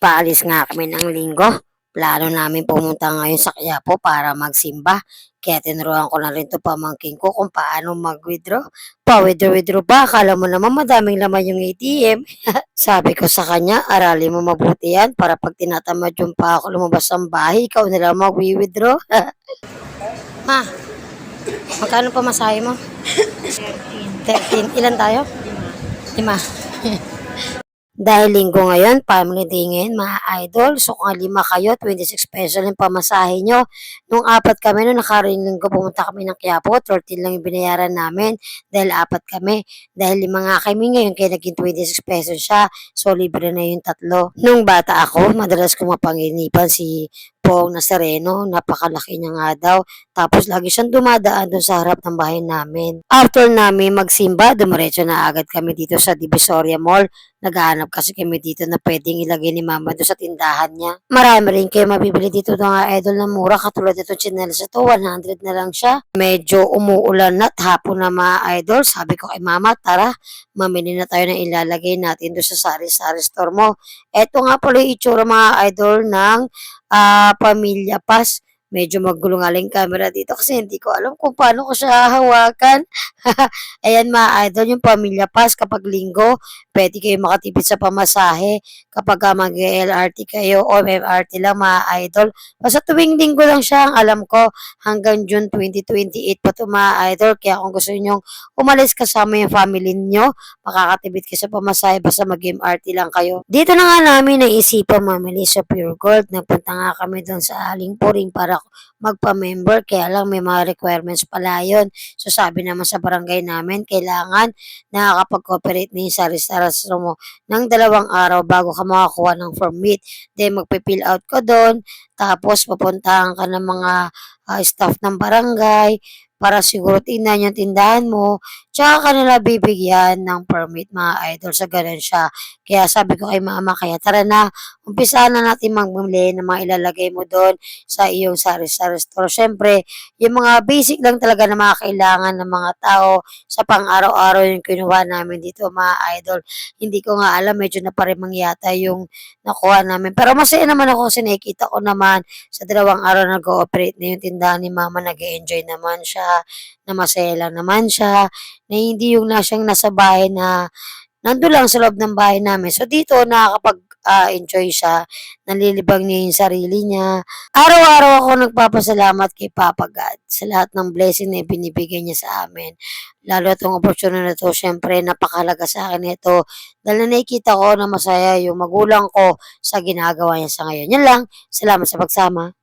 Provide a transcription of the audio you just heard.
Paalis nga kami ng linggo. Plano namin pumunta ngayon sa Quiapo para magsimba. Kaya tinuruan ko na rin to pamangking ko kung paano mag-withdraw. Pa-withdraw ba? Akala mo naman madaming laman yung ATM. Sabi ko sa kanya, aralin mo mabuti yan para pag tinatamad yung pa ako lumabas ng bahay, ikaw na lang mag-withdraw. Ma, magkano pa masahe mo? 13. Ilan tayo? 5. Dahil linggo ngayon, family day ngayon, mga idol. So kung 5 kayo, 26 pesos yung pamasahe nyo. Nung 4 kami, nung nakarating linggo, pumunta kami ng Quiapo, 13 lang yung binayaran namin dahil 4 kami. Dahil 5 nga kami ngayon, kaya naging 26 pesos siya. So libre na yung 3. Nung bata ako, madalas ko mapanginipan si Pong Nazareno, napakalaki niya nga daw. Tapos lagi siyang dumadaan doon sa harap ng bahay namin. After namin magsimba, dumiretso na agad kami dito sa Divisoria Mall. Naghahanap kasi kami dito na pwedeng ilagay ni Mama doon sa tindahan niya. Marami rin kayo mabibili dito mga idol na mura. Katulad itong chinelas ito, 100 na lang siya. Medyo umuulan na at hapon na mga idol. Sabi ko kay Mama, tara, mamili na tayo ng ilalagay natin doon sa sari-sari store mo. Ito nga pala yung itsura mga idol ng Pamilya Pas. Medyo magulo nga lang yung camera dito kasi hindi ko alam kung paano ko siya hahawakan. Ayan mga idol, yung Pamilya Pas kapag linggo, pwede kayo makatipid sa pamasahe kapag mag-LRT kayo o MRT lang mga idol. Basta tuwing linggo lang siya, ang alam ko hanggang June 2028 pa ito mga idol. Kaya kung gusto niyo umalis kasama yung family niyo, makakatipid kayo sa pamasahe basta mag-MRT lang kayo. Dito na nga namin naisipan mamili sa Pure Gold. Nagpunta nga kami doon sa Aling Puring para magpa-member, kaya lang may mga requirements pala yun. So sabi naman sa barangay namin, kailangan nakakapag-cooperate na yung sari-sari mo ng 2 araw bago ka makakuha ng permit. Then magpe-fill out ka doon, tapos pupuntahan ka ng mga staff ng barangay para siguro tingnan yung tindahan mo, tsaka kanila bibigyan ng permit mga idol, sa ganun siya. Kaya sabi ko kay Mama, kaya tara na, umpisahan na natin magbili ng mga ilalagay mo doon sa iyong sari-sari store. Siyempre, yung mga basic lang talaga na mga kailangan ng mga tao sa pang-araw-araw yung kinuha namin dito mga idol. Hindi ko nga alam, medyo naparimang yata yung nakuha namin. Pero masaya naman ako kasi nakikita ko naman sa 2 araw na nag-ooperate na yung tindahan ni Mama, nag-enjoy naman siya, na masaya lang naman siya, na hindi yung nasa bahay na nandun lang sa loob ng bahay namin. So dito nakakapag-enjoy siya, nalilibang niya yung sarili niya. Araw-araw ako nagpapasalamat kay Papa God sa lahat ng blessing na ibinibigay niya sa amin. Lalo itong opportunity na ito, syempre napakalaga sa akin ito. Dahil na nakikita ko na masaya yung magulang ko sa ginagawa niya sa ngayon. Yan lang, salamat sa pagsama.